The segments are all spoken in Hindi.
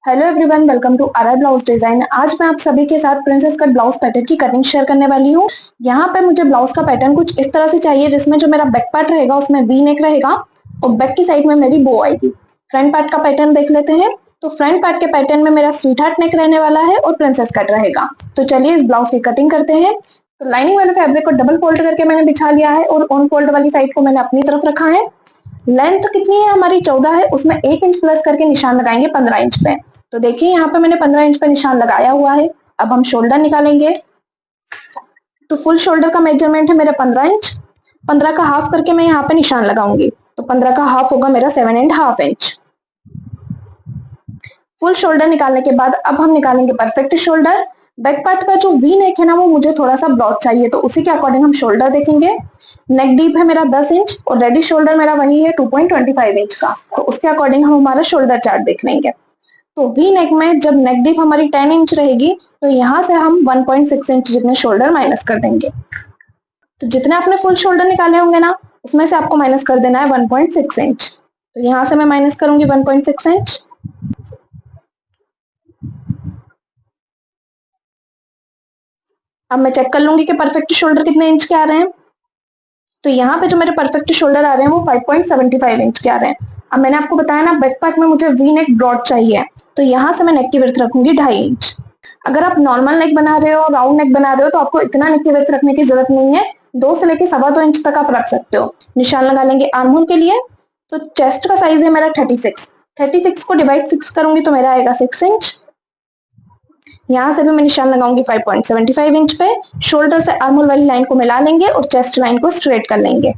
Hello everyone, welcome to our blouse design. आज मैं आप सभी के साथ प्रिंसेस कट ब्लाउज पैटर्न की कटिंग शेयर करने वाली हूँ। यहाँ पे मुझे ब्लाउज का पैटर्न कुछ इस तरह से चाहिए जिसमें जो मेरा बैक पार्ट रहेगा उसमें वी नेक रहेगा और बैक की साइड में मेरी बो आएगी। फ्रंट पार्ट का पैटर्न देख लेते हैं। तो फ्रंट पार्ट के पैटर्न में मेरा स्वीट हार्ट नेक रहने वाला है और प्रिंसेस कट रहेगा। तो चलिए इस ब्लाउज की कटिंग करते हैं। तो लाइनिंग वाले फैब्रिक को डबल फोल्ड करके मैंने बिछा लिया है और ऑन फोल्ड वाली साइड को मैंने अपनी तरफ रखा है। लेंथ कितनी है हमारी 14 है, उसमें 1 इंच प्लस करके निशान लगाएंगे 15 इंच पे। तो देखिए यहाँ पे मैंने 15 इंच पे निशान लगाया हुआ है। अब हम शोल्डर निकालेंगे। तो फुल शोल्डर का मेजरमेंट है मेरा 15 इंच। 15 का हाफ करके मैं यहाँ पे निशान लगाऊंगी। तो 15 का हाफ होगा मेरा 7.5 इंच। फुल शोल्डर निकालने के बाद अब हम निकालेंगे परफेक्ट शोल्डर। बैक पार्ट का जो वी नेक है ना, वो मुझे थोड़ा सा ब्रॉड चाहिए, तो उसी के अकॉर्डिंग हम शोल्डर देखेंगे। नेक डीप है मेरा 10 इंच और रेडी शोल्डर मेरा वही है 2.25 इंच का, तो उसके अकॉर्डिंग हम हमारा शोल्डर चार्ट देख लेंगे। तो वी नेक में जब नेक डीप हमारी 10 इंच रहेगी तो यहाँ से हम 1.6 इंच जितने शोल्डर माइनस कर देंगे। तो जितने आपने फुल शोल्डर निकाले होंगे ना, उसमें से आपको माइनस कर देना है 1.6 इंच। तो यहाँ से मैं माइनस करूंगी 1.6 इंच। अब मैं चेक कर लूंगी कि परफेक्ट शोल्डर कितने इंच के आ रहे हैं। तो यहाँ पे जो मेरे परफेक्ट शोल्डर आ रहे हैं वो 5.75 इंच के आ रहे हैं। अब मैंने आपको बताया ना, बैक पार्ट में मुझे वी नेक ब्रॉड चाहिए, तो यहाँ से मैं नेक की विड्थ रखूंगी 2.5 इंच। अगर आप नॉर्मल नेक बना रहे हो, राउंड नेक बना रहे हो, तो आपको इतना नेक की विड्थ रखने की जरूरत नहीं है। 2 से लेके 2.25 इंच तक आप रख सकते हो। निशान लगा लेंगे आर्म होल के लिए। तो चेस्ट का साइज है मेरा 36 को डिवाइड 6 करूंगी तो मेरा आएगा 6 इंच। यहाँ से भी मैं निशान लगाऊंगी 5.75 इंच पे। शोल्डर से आर्म होल वाली लाइन को मिला लेंगे और चेस्ट लाइन को स्ट्रेट कर लेंगे।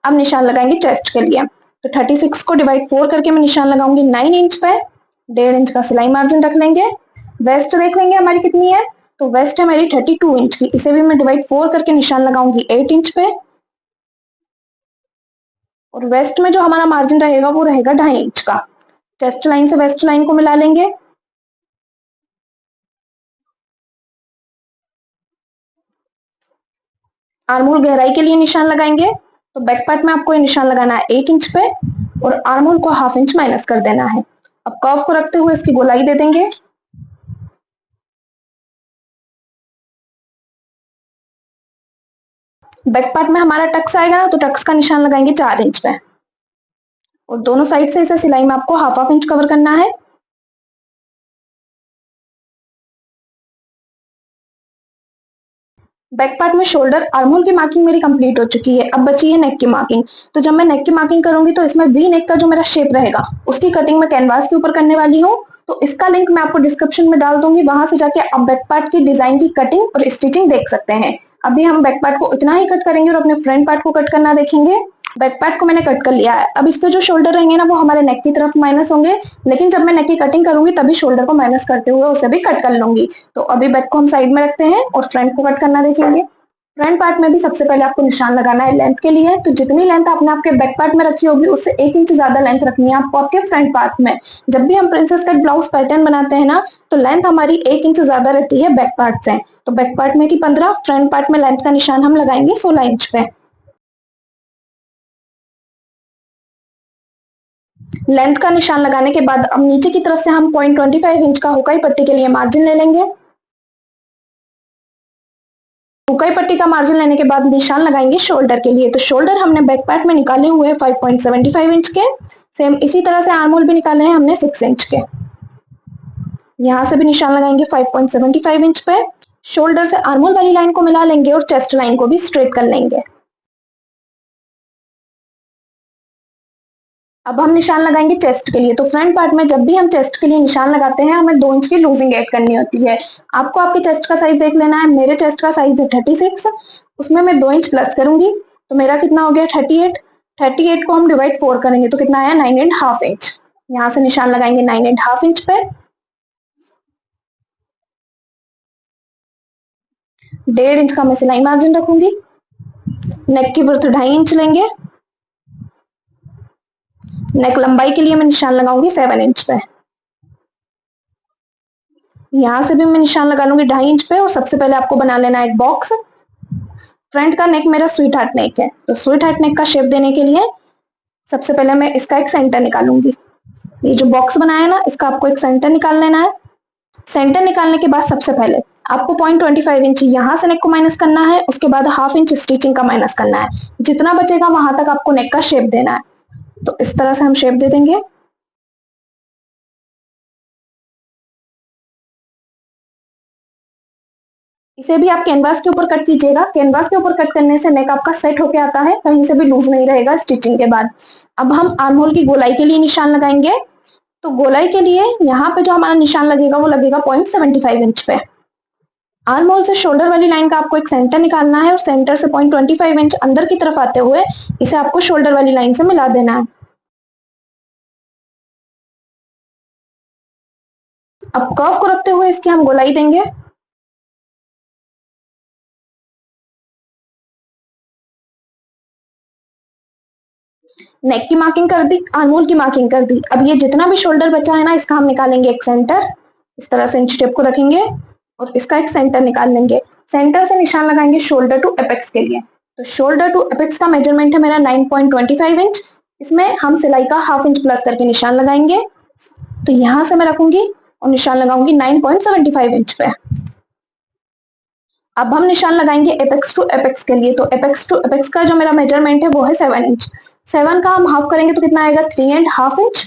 अब निशान लगाएंगे चेस्ट के लिए। तो 36 को डिवाइड 4 करके मैं निशान लगाऊंगी 9 इंच पे। 1.5 इंच का सिलाई मार्जिन रख लेंगे। वेस्ट देख लेंगे हमारी कितनी है। तो वेस्ट है मेरी 32 इंच की, इसे भी मैं डिवाइड 4 करके निशान लगाऊंगी 8 इंच पे। और वेस्ट में जो हमारा मार्जिन रहेगा वो रहेगा 2.5 इंच का। चेस्ट लाइन से वेस्ट लाइन को मिला लेंगे। आर्म होल गहराई के लिए निशान लगाएंगे। तो बैक पार्ट में आपको ये निशान लगाना है 1 इंच पे और आर्म होल को 1/2 इंच माइनस कर देना है। अब कर्व को रखते हुए इसकी गोलाई दे देंगे। बैक पार्ट में हमारा टक्स आएगा ना, तो टक्स का निशान लगाएंगे 4 इंच पे और दोनों साइड से इसे सिलाई में आपको 1/2 इंच कवर करना है। बैक पार्ट में शोल्डर आर्म होल की मार्किंग मेरी कंप्लीट हो चुकी है। अब बची है नेक की मार्किंग। तो जब मैं नेक की मार्किंग करूंगी तो इसमें वी नेक का जो मेरा शेप रहेगा उसकी कटिंग मैं कैनवास के ऊपर करने वाली हूँ। तो इसका लिंक मैं आपको डिस्क्रिप्शन में डाल दूंगी, वहां से जाके आप बैक पार्ट की डिजाइन की कटिंग और स्टिचिंग देख सकते हैं। अभी हम बैक पार्ट को इतना ही कट करेंगे और अपने फ्रंट पार्ट को कट करना देखेंगे। बैक पार्ट को मैंने कट कर लिया है। अब इसके जो शोल्डर रहेंगे ना, वो हमारे नेक की तरफ माइनस होंगे, लेकिन जब मैं नेक की कटिंग करूंगी तभी शोल्डर को माइनस करते हुए उसे भी कट कर लूंगी। तो अभी बैक को हम साइड में रखते हैं और फ्रंट को कट करना देखेंगे। फ्रंट पार्ट में भी सबसे पहले आपको निशान लगाना है लेंथ के लिए। तो जितनी लेंथ आपने आपके बैक पार्ट में रखी होगी उससे 1 इंच ज्यादा लेंथ रखनी है आपको आपके फ्रंट पार्ट में। जब भी हम प्रिंसेस कट ब्लाउज पैटर्न बनाते हैं ना, तो लेंथ हमारी 1 इंच ज्यादा रहती है बैक पार्ट से। तो बैक पार्ट में थी 15, फ्रंट पार्ट में लेंथ का निशान हम लगाएंगे 16 इंच पे। लेंथ का निशान लगाने के बाद अब नीचे की तरफ से हम 0.25 इंच का हुकाई पट्टी के लिए मार्जिन ले लेंगे। हुकाई पट्टी का मार्जिन लेने के बाद निशान लगाएंगे शोल्डर के लिए। तो शोल्डर हमने बैक पार्ट में निकाले हुए हैं 5.75 इंच के। सेम इसी तरह से आर्म होल भी निकाले हैं हमने 6 इंच के। यहाँ से भी निशान लगाएंगे 5.75 इंच पे। शोल्डर से आर्म होल वाली लाइन को मिला लेंगे और चेस्ट लाइन को भी स्ट्रेट कर लेंगे। अब हम निशान लगाएंगे चेस्ट के लिए। तो फ्रंट पार्ट में जब भी हम चेस्ट के लिए निशान लगाते हैं, हमें 2 इंच की लूजिंग ऐड करनी होती है। आपको आपके चेस्ट का साइज देख लेना है। मेरे चेस्ट का साइज है 36, उसमें मैं 2 इंच प्लस करूंगी तो मेरा कितना हो गया 38। 38 को हम डिवाइड 4 करेंगे तो कितना आया 9.5 इंच। यहाँ से निशान लगाएंगे 9.5 इंच पे। 1.5 इंच का मैं सिलाई मार्जिन रखूंगी। नेक की विड्थ 2.5 इंच लेंगे। नेक लंबाई के लिए मैं निशान लगाऊंगी 7 इंच पे। यहाँ से भी मैं निशान लगा लूंगी 2.5 इंच पे और सबसे पहले आपको बना लेना है एक बॉक्स। फ्रंट का नेक मेरा स्वीट हार्ट नेक है, तो स्वीट हार्ट नेक का शेप देने के लिए सबसे पहले मैं इसका एक सेंटर निकालूंगी। ये जो बॉक्स बनाया है ना, इसका आपको एक सेंटर निकाल लेना है। सेंटर निकालने के बाद सबसे पहले आपको 0.25 इंच यहाँ से नेक को माइनस करना है, उसके बाद हाफ इंच स्टिचिंग का माइनस करना है। जितना बचेगा वहां तक आपको नेक का शेप देना है। तो इस तरह से हम शेप दे देंगे। इसे भी आप कैनवास के ऊपर कट कीजिएगा। कैनवास के ऊपर कट करने से नेक आपका सेट होके आता है, कहीं से भी लूज नहीं रहेगा स्टिचिंग के बाद। अब हम आर्म होल की गोलाई के लिए निशान लगाएंगे। तो गोलाई के लिए यहाँ पे जो हमारा निशान लगेगा वो लगेगा 0.75 इंच पे। आर्म होल से शोल्डर वाली लाइन का आपको एक सेंटर निकालना है और सेंटर से 0.25 इंच अंदर की तरफ आते हुए इसे आपको शोल्डर वाली लाइन से मिला देना है। अब कर्व को रखते हुए इसकी हम गोलाई देंगे। नेक की मार्किंग कर दी, आर्म होल की मार्किंग कर दी। अब ये जितना भी शोल्डर बचा है ना, इसका हम निकालेंगे एक सेंटर। इस तरह से इंच टेप को रखेंगे और इसका एक सेंटर निकाल लेंगे। सेंटर से निशान लगाएंगे शोल्डर टू एपेक्स के लिए। तो शोल्डर टू एपेक्स का मेजरमेंट है मेरा 9.25 इंच। इसमें हम सिलाई का हाफ इंच प्लस करके निशान लगाएंगे। तो यहां से मैं रखूंगी और निशान लगाऊंगी 9.75 इंच पे। अब हम निशान लगाएंगे एपेक्स टू एपेक्स के लिए। तो एपेक्स टू एपेक्स का जो मेरा मेजरमेंट है वो है 7 इंच। 7 का हम हाफ करेंगे तो कितना आएगा, 3.5 इंच।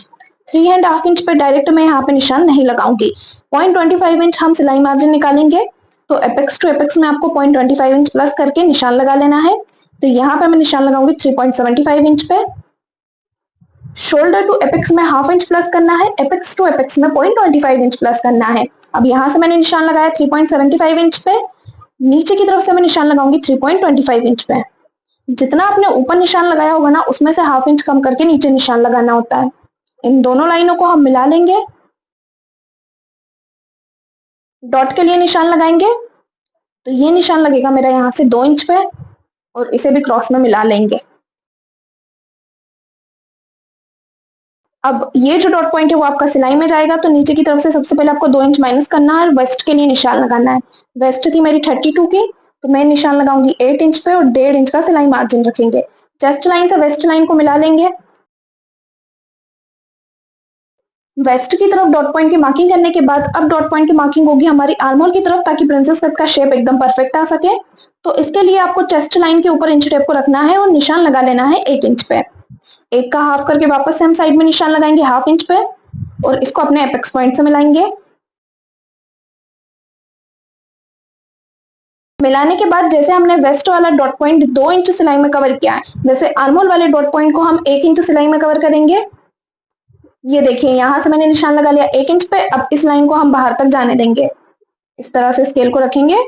3.5 इंच पे डायरेक्ट मैं यहाँ पे निशान नहीं लगाऊंगी। 0.25 इंच हम सिलाई मार्जिन निकालेंगे। तो एपेक्स टू एपेक्स में आपको 0.25 इंच प्लस करके निशान लगा लेना है। तो यहाँ पे मैं निशान लगाऊंगी 3.75 इंच पे। शोल्डर टू एपेक्स में हाफ इंच प्लस करना है, एपेक्स टू एपेक्स में 0.25 इंच प्लस करना है। अब यहाँ से मैंने निशान लगाया 3.75 इंच पे। नीचे की तरफ से मैं निशान लगाऊंगी 3.25 इंच पे। जितना आपने ऊपर निशान लगाया होगा ना, उसमें से हाफ इंच कम करके नीचे निशान लगाना होता है। इन दोनों लाइनों को हम मिला लेंगे। डॉट के लिए निशान लगाएंगे। तो ये निशान लगेगा मेरा यहाँ से 2 इंच पे और इसे भी क्रॉस में मिला लेंगे। अब ये जो डॉट पॉइंट है वो आपका सिलाई में जाएगा। तो नीचे की तरफ से सबसे पहले आपको 2 इंच माइनस करना है और वेस्ट के लिए निशान लगाना है। वेस्ट थी मेरी 32 की, तो मैं निशान लगाऊंगी 8 इंच पे और 1.5 इंच का सिलाई मार्जिन रखेंगे। चेस्ट लाइन से वेस्ट लाइन को मिला लेंगे। वेस्ट की तरफ डॉट पॉइंट की मार्किंग करने के बाद अब डॉट पॉइंट की मार्किंग होगी हमारी आर्म होल की तरफ, ताकि प्रिंसेस कट का शेप एकदम परफेक्ट आ सके। तो इसके लिए आपको चेस्ट लाइन के ऊपर इंच टेप को रखना है और निशान लगा लेना है 1 इंच पे। एक का हाफ करके वापस से हम साइड में निशान लगाएंगे हाफ इंच पे और इसको अपने एपेक्स पॉइंट से मिलाएंगे। मिलाने के बाद जैसे हमने वेस्ट वाला डॉट पॉइंट 2 इंच सिलाई में कवर किया है, वैसे आर्मोल वाले डॉट पॉइंट को हम 1 इंच सिलाई में कवर करेंगे। ये देखिए, यहाँ से मैंने निशान लगा लिया 1 इंच पे। अब इस लाइन को हम बाहर तक जाने देंगे। इस तरह से स्केल को रखेंगे,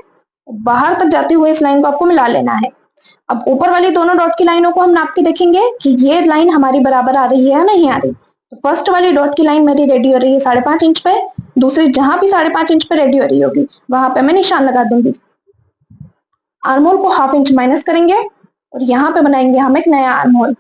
बाहर तक जाते हुए इस लाइन को आपको मिला लेना है। अब ऊपर वाली दोनों डॉट की लाइनों को हम नाप के देखेंगे कि ये लाइन हमारी बराबर आ रही है या नहीं आ रही। तो फर्स्ट वाली डॉट की लाइन मेरी रेडी हो रही है 5.5 इंच पे। दूसरी जहां भी 5.5 इंच पे रेडी हो रही होगी वहां पे मैं निशान लगा दूंगी। आर्मोल को हाफ इंच माइनस करेंगे और यहाँ पे बनाएंगे हम एक नया आर्मोल।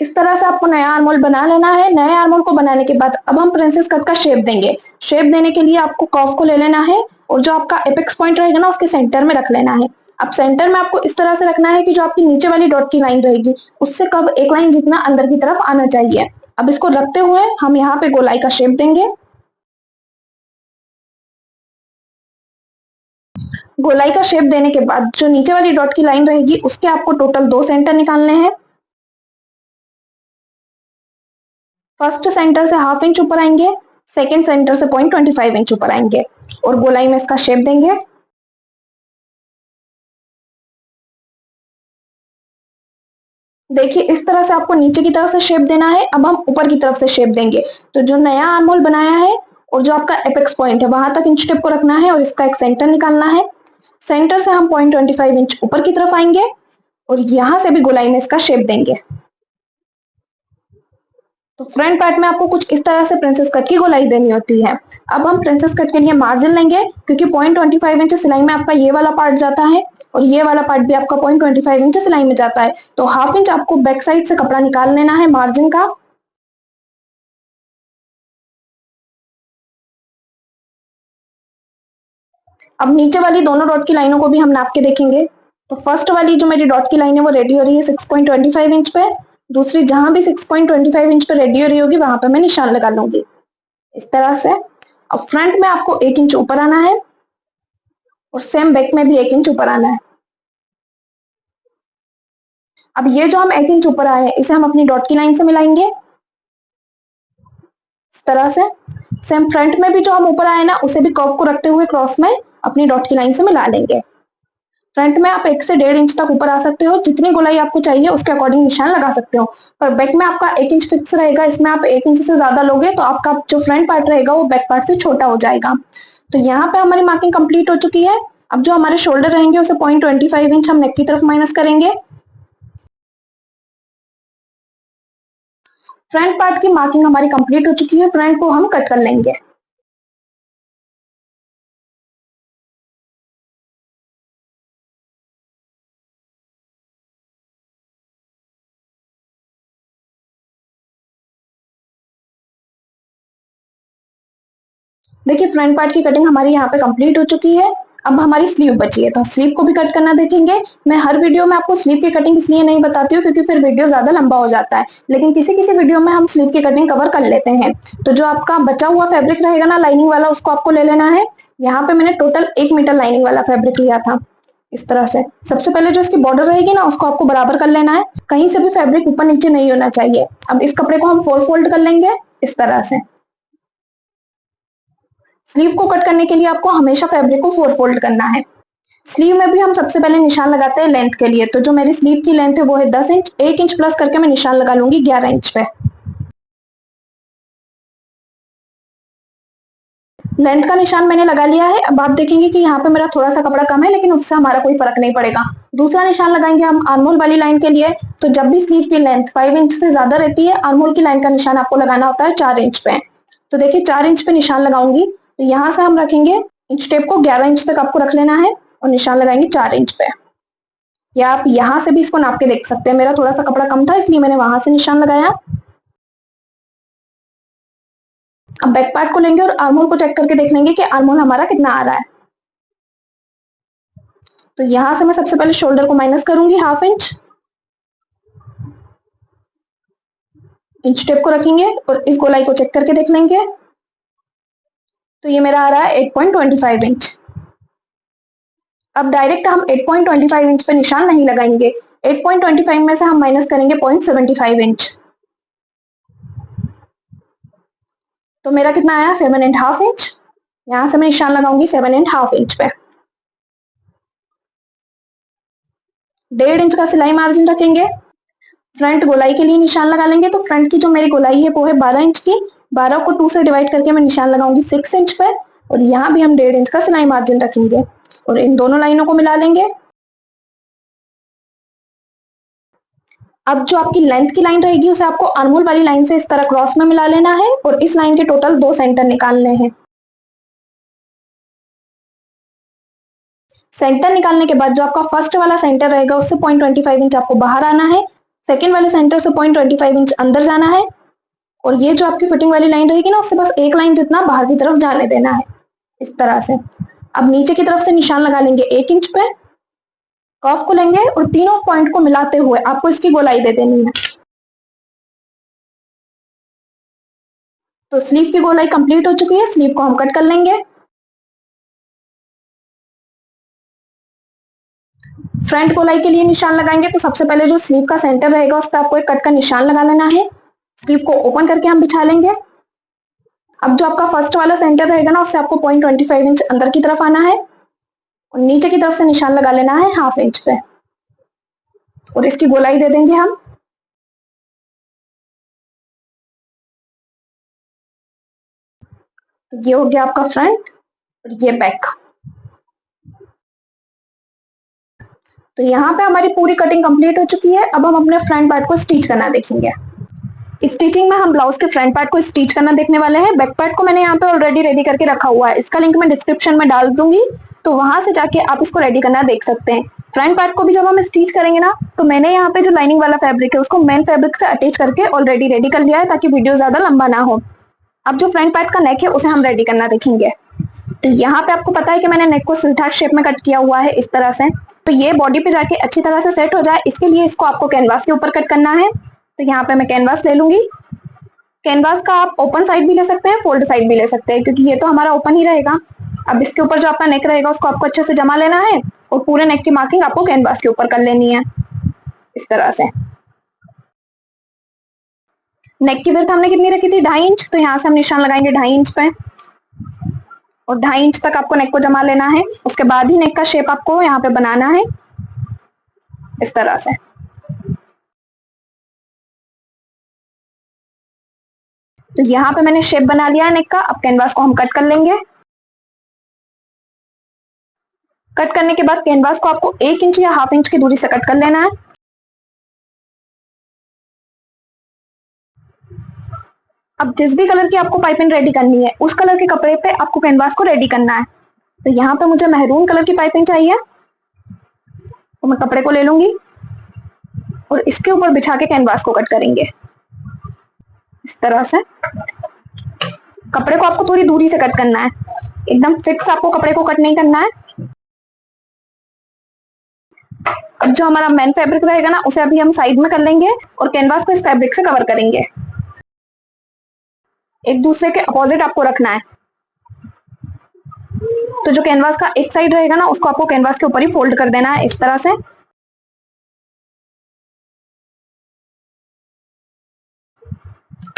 इस तरह से आपको नया आर्मोल बना लेना है। नए आर्मोल को बनाने के बाद अब हम प्रिंसेस कट का शेप देंगे। शेप देने के लिए आपको कर्व को ले लेना है और जो आपका एपेक्स पॉइंट रहेगा ना, उसके सेंटर में रख लेना है। अब सेंटर में आपको इस तरह से रखना है कि जो आपकी नीचे वाली डॉट की लाइन रहेगी उससे कब एक लाइन जितना अंदर की तरफ आना चाहिए। अब इसको रखते हुए हम यहाँ पे गोलाई का शेप देंगे। गोलाई का शेप देने के बाद जो नीचे वाली डॉट की लाइन रहेगी उसके आपको टोटल 2 सेंटर निकालने हैं। फर्स्ट सेंटर से हाफ इंच ऊपर आएंगे, सेकेंड सेंटर से 0.25 इंच ऊपर आएंगे और गोलाई में इसका शेप देंगे। देखिए, इस तरह से आपको नीचे की तरफ से शेप देना है। अब हम ऊपर की तरफ से शेप देंगे। तो जो नया आर्महोल बनाया है और जो आपका एपेक्स पॉइंट है वहां तक इंच टेप को रखना है और इसका एक सेंटर निकालना है। सेंटर से हम 0.25 इंच ऊपर की तरफ आएंगे और यहां से भी गोलाई में इसका शेप देंगे। तो फ्रंट पार्ट में आपको कुछ इस तरह से प्रिंसेस कट की गोलाई देनी होती है। अब हम प्रिंसेस कट के लिए मार्जिन लेंगे, क्योंकि 0.25 इंच सिलाई में आपका ये वाला पार्ट जाता है और ये वाला पार्ट भी आपका 0.25 इंच सिलाई में जाता है। तो हाफ इंच आपको बैक साइड से कपड़ा निकाल लेना है मार्जिन का। अब नीचे वाली दोनों डॉट की लाइनों को भी हम नाप के देखेंगे। तो फर्स्ट वाली जो मेरी डॉट की लाइन है वो रेडी हो रही है 6.25 इंच पे, दूसरी जहां भी 6.25 इंच पे रेडी हो रही होगी वहां पे मैं निशान लगा लूंगी इस तरह से। अब फ्रंट में आपको 1 इंच ऊपर आना है और सेम बैक में भी 1 इंच ऊपर आना है। अब ये जो हम 1 इंच ऊपर आए हैं इसे हम अपनी डॉट की लाइन से मिलाएंगे इस तरह से। सेम फ्रंट में भी जो हम ऊपर आए ना उसे भी कर्व को रखते हुए क्रॉस में अपनी डॉट की लाइन से मिला लेंगे। फ्रंट में आप 1 से 1.5 इंच तक ऊपर आ सकते हो, जितनी गोलाई आपको चाहिए उसके अकॉर्डिंग निशान लगा सकते हो। पर बैक में आपका 1 इंच फिक्स रहेगा, इसमें आप 1 इंच से ज्यादा लोगे तो आपका जो फ्रंट पार्ट रहेगा वो बैक पार्ट से छोटा हो जाएगा। तो यहाँ पे हमारी मार्किंग कंप्लीट हो चुकी है। अब जो हमारे शोल्डर रहेंगे उसे 0.25 इंच हम नेक की तरफ माइनस करेंगे। फ्रंट पार्ट की मार्किंग हमारी कंप्लीट हो चुकी है, फ्रंट को हम कट कर लेंगे। देखिए फ्रंट पार्ट की कटिंग हमारी यहाँ पे कंप्लीट हो चुकी है। अब हमारी स्लीव बची है तो स्लीव को भी कट करना देखेंगे। मैं हर वीडियो में आपको स्लीव की कटिंग इसलिए नहीं बताती हूँ क्योंकि फिर वीडियो ज्यादा लंबा हो जाता है, लेकिन किसी किसी वीडियो में हम स्लीव की कटिंग कवर कर लेते हैं। तो जो आपका बचा हुआ फैब्रिक रहेगा ना लाइनिंग वाला, उसको आपको ले लेना है। यहाँ पे मैंने टोटल 1 मीटर लाइनिंग वाला फैब्रिक लिया था इस तरह से। सबसे पहले जो इसकी बॉर्डर रहेगी ना उसको आपको बराबर कर लेना है, कहीं से भी फैब्रिक ऊपर नीचे नहीं होना चाहिए। अब इस कपड़े को हम 4 फोल्ड कर लेंगे इस तरह से। स्लीव को कट करने के लिए आपको हमेशा फैब्रिक को 4 फोल्ड करना है। स्लीव में भी हम सबसे पहले निशान लगाते हैं लेंथ के लिए। तो जो मेरी स्लीव की लेंथ है वो है 10 इंच, 1 इंच प्लस करके मैं निशान लगा लूंगी 11 इंच पे। लेंथ का निशान मैंने लगा लिया है। अब आप देखेंगे कि यहाँ पे मेरा थोड़ा सा कपड़ा कम है, लेकिन उससे हमारा कोई फर्क नहीं पड़ेगा। दूसरा निशान लगाएंगे हम आर्महोल वाली लाइन के लिए। तो जब भी स्लीव की लेंथ 5 इंच से ज्यादा रहती है, आर्महोल की लाइन का निशान आपको लगाना होता है 4 इंच पे। तो देखिए 4 इंच पे निशान लगाऊंगी, तो यहाँ से हम रखेंगे इंच टेप को 11 इंच तक आपको रख लेना है और निशान लगाएंगे 4 इंच पे। या आप यहाँ से भी इसको नाप के देख सकते हैं, मेरा थोड़ा सा कपड़ा कम था इसलिए मैंने वहां से निशान लगाया। अब बैक पार्ट को लेंगे और आर्महोल को चेक करके देख लेंगे कि आर्महोल हमारा कितना आ रहा है। तो यहां से मैं सबसे पहले शोल्डर को माइनस करूंगी ½ इंच, इंच टेप को रखेंगे और इस गोलाई को चेक करके देख लेंगे। तो ये मेरा आ रहा है 8.25 इंच। अब डायरेक्ट हम 8.25 इंच पे निशान नहीं लगाएंगे, 8.25 में से हम माइनस करेंगे 0.75 इंच। तो मेरा कितना आया 7.5 इंच। यहां से मैं निशान लगाऊंगी 7.5 इंच पे। 1.5 इंच का सिलाई मार्जिन रखेंगे। फ्रंट गोलाई के लिए निशान लगा लेंगे। तो फ्रंट की जो मेरी गोलाई है वो है 12 इंच की। 12 को 2 से डिवाइड करके मैं निशान लगाऊंगी 6 इंच पे और यहाँ भी हम 1.5 इंच का सिलाई मार्जिन रखेंगे और इन दोनों लाइनों को मिला लेंगे। अब जो आपकी लेंथ की लाइन रहेगी उसे आपको आर्महोल वाली लाइन से इस तरह क्रॉस में मिला लेना है और इस लाइन के टोटल 2 सेंटर निकालने हैं। सेंटर निकालने के बाद जो आपका फर्स्ट वाला सेंटर रहेगा उससे 0.25 इंच आपको बाहर आना है, सेकेंड वाले सेंटर से 0.25 इंच अंदर जाना है और ये जो आपकी फिटिंग वाली लाइन रहेगी ना उससे बस एक लाइन जितना बाहर की तरफ जाने देना है इस तरह से। अब नीचे की तरफ से निशान लगा लेंगे 1 इंच पे, कर्व को लेंगे और तीनों पॉइंट को मिलाते हुए आपको इसकी गोलाई दे देनी है। तो स्लीव की गोलाई कंप्लीट हो चुकी है, स्लीव को हम कट कर लेंगे। फ्रंट गोलाई के लिए निशान लगाएंगे तो सबसे पहले जो स्लीव का सेंटर रहेगा उस पर आपको एक कट का निशान लगा लेना है। स्लीव को ओपन करके हम बिछा लेंगे। अब जो आपका फर्स्ट वाला सेंटर रहेगा ना उससे आपको 0.25 इंच अंदर की तरफ आना है और नीचे की तरफ से निशान लगा लेना है ½ इंच पे और इसकी गोलाई दे देंगे हम। तो ये हो गया आपका फ्रंट और ये बैक। तो यहाँ पे हमारी पूरी कटिंग कंप्लीट हो चुकी है। अब हम अपने फ्रंट पार्ट को स्टिच करना देखेंगे। स्टिचिंग में हम ब्लाउज के फ्रंट पार्ट को स्टिच करना देखने वाले हैं। बैक पार्ट को मैंने यहाँ पे ऑलरेडी रेडी करके रखा हुआ है, इसका लिंक मैं डिस्क्रिप्शन में डाल दूंगी, तो वहां से जाके आप इसको रेडी करना देख सकते हैं। फ्रंट पार्ट को भी जब हम स्टिच करेंगे ना तो मैंने यहाँ पे जो लाइनिंग वाला फैब्रिक है उसको मेन फैब्रिक से अटैच करके ऑलरेडी रेडी कर लिया है ताकि वीडियो ज्यादा लंबा ना हो। अब जो फ्रंट पार्ट का नेक है उसे हम रेडी करना देखेंगे। तो यहाँ पे आपको पता है कि मैंने नेक को स्वीट हार्ट शेप में कट किया हुआ है इस तरह से। तो ये बॉडी पे जाके अच्छी तरह से सेट हो जाए, इसके लिए इसको आपको कैनवास के ऊपर कट करना है। तो यहाँ पे मैं कैनवास ले लूंगी। कैनवास का आप ओपन साइड भी ले सकते हैं, फोल्ड साइड भी ले सकते हैं, क्योंकि ये तो हमारा ओपन ही रहेगा। अब इसके ऊपर जो आपका नेक रहेगा उसको आपको अच्छे से जमा लेना है और पूरे नेक की मार्किंग आपको कैनवास के ऊपर कर लेनी है इस तरह से। नेक की विड्थ हमने कितनी रखी थी, 2.5 इंच। तो यहाँ से हम निशान लगाएंगे 2.5 इंच पे और 2.5 इंच तक आपको नेक को जमा लेना है। उसके बाद ही नेक का शेप आपको यहाँ पे बनाना है इस तरह से। तो यहाँ पे मैंने शेप बना लिया है नेक का। अब कैनवास को हम कट कर लेंगे। कट करने के बाद कैनवास को आपको 1 इंच या 1/2 इंच की दूरी से कट कर लेना है। अब जिस भी कलर की आपको पाइपिंग रेडी करनी है उस कलर के कपड़े पे आपको कैनवास को रेडी करना है। तो यहाँ पे मुझे मैरून कलर की पाइपिंग चाहिए, तो मैं कपड़े को ले लूंगी और इसके ऊपर बिछा के कैनवास को कट करेंगे इस तरह से। कपड़े को आपको थोड़ी दूरी से कट करना है, एकदम फिक्स आपको कपड़े को कट नहीं करना है। अब जो हमारा मेन फैब्रिक रहेगा ना उसे अभी हम साइड में कर लेंगे और कैनवास को इस फैब्रिक से कवर करेंगे। एक दूसरे के अपोजिट आपको रखना है। तो जो कैनवास का एक साइड रहेगा ना उसको आपको कैनवास के ऊपर ही फोल्ड कर देना है इस तरह से।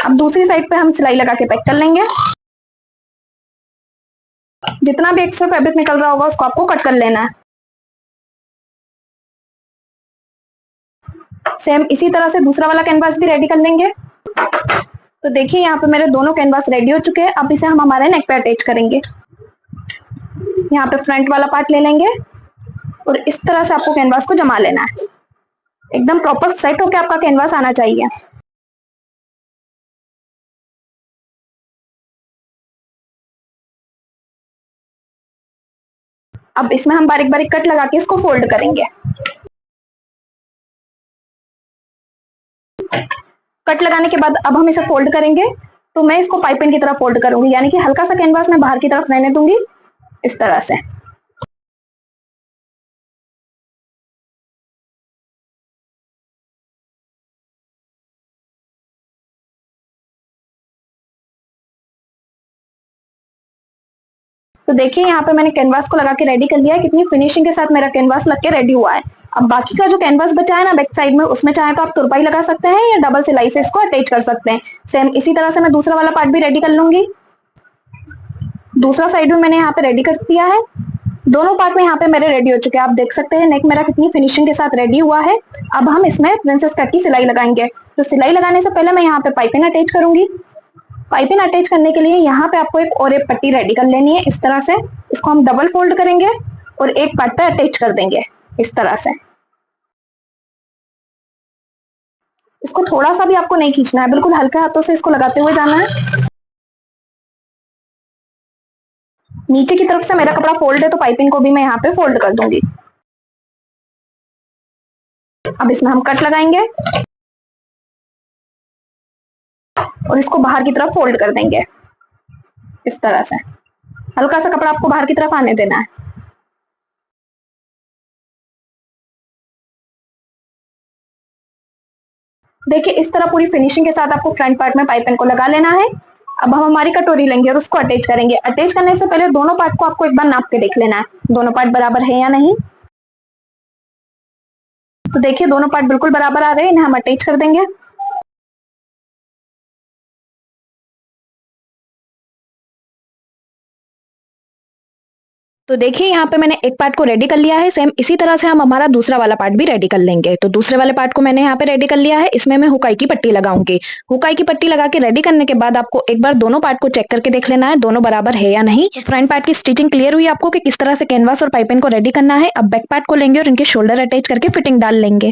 अब दूसरी साइड पे हम सिलाई लगा के पैक कर लेंगे। जितना भी एक्स्ट्रा फैब्रिक निकल रहा होगा उसको आपको कट कर लेना है। सेम इसी तरह से दूसरा वाला कैनवास भी रेडी कर लेंगे। तो देखिए यहाँ पे मेरे दोनों कैनवास रेडी हो चुके हैं। अब इसे हम हमारे नेक पे अटैच करेंगे। यहाँ पे फ्रंट वाला पार्ट ले लेंगे और इस तरह से आपको कैनवास को जमा लेना है। एकदम प्रॉपर सेट होके आपका कैनवास आना चाहिए। अब इसमें हम बारीक बारीक कट लगा के इसको फोल्ड करेंगे। कट लगाने के बाद अब हम इसे फोल्ड करेंगे। तो मैं इसको पाइपिंग की तरफ फोल्ड करूंगी, यानी कि हल्का सा कैनवास मैं बाहर की तरफ रहने दूंगी इस तरह से। तो देखिए यहाँ पे मैंने कैनवास को लगा के रेडी कर लिया है। कितनी फिनिशिंग के साथ मेरा कैनवास लग के रेडी हुआ है। अब बाकी का जो कैनवास बचा है ना बैक साइड में, उसमें चाहे तो आप तुरपाई लगा सकते हैं या डबल सिलाई से इसको अटैच कर सकते हैं। सेम इसी तरह से मैं दूसरा वाला पार्ट भी रेडी कर लूंगी। दूसरा साइड भी मैंने यहाँ पे रेडी कर दिया है। दोनों पार्ट में यहाँ पे मेरे रेडी हो चुके हैं। आप देख सकते हैं नेक मेरा कितनी फिनिशिंग के साथ रेडी हुआ है। अब हम इसमें प्रिंसेस कट की सिलाई लगाएंगे। तो सिलाई लगाने से पहले मैं यहाँ पे पाइपिंग अटैच करूंगी। पाइपिंग अटैच करने के लिए यहाँ पे आपको एक और एक पट्टी रेडी कर लेनी है इस तरह से। इसको हम डबल फोल्ड करेंगे और एक पार्ट पे अटैच कर देंगे इस तरह से। इसको थोड़ा सा भी आपको नहीं खींचना है, बिल्कुल हल्के हाथों से इसको लगाते हुए जाना है। नीचे की तरफ से मेरा कपड़ा फोल्ड है तो पाइपिंग को भी मैं यहाँ पे फोल्ड कर दूंगी। अब इसमें हम कट लगाएंगे और इसको बाहर की तरफ फोल्ड कर देंगे इस तरह से। हल्का सा कपड़ा आपको बाहर की तरफ आने देना है। देखिए इस तरह पूरी फिनिशिंग के साथ आपको फ्रंट पार्ट में पाइपिंग को लगा लेना है। अब हम हमारी कटोरी लेंगे और उसको अटैच करेंगे। अटैच करने से पहले दोनों पार्ट को आपको एक बार नाप के देख लेना है, दोनों पार्ट बराबर है या नहीं। तो देखिए दोनों पार्ट बिल्कुल बराबर आ रहे हैं, इन्हें हम अटैच कर देंगे। तो देखिए यहाँ पे मैंने एक पार्ट को रेडी कर लिया है। सेम इसी तरह से हम हमारा दूसरा वाला पार्ट भी रेडी कर लेंगे। तो दूसरे वाले पार्ट को मैंने यहाँ पे रेडी कर लिया है। इसमें मैं हुकाई की पट्टी लगाऊंगी। हुकाई की पट्टी लगा के रेडी करने के बाद आपको एक बार दोनों पार्ट को चेक करके देख लेना है दोनों बराबर है या नहीं। तो फ्रंट पार्ट की स्टिचिंग क्लियर हुई आपको कि किस तरह से कैनवास और पाइपिंग को रेडी करना है। अब बैक पार्ट को लेंगे और इनके शोल्डर अटैच करके फिटिंग डाल लेंगे।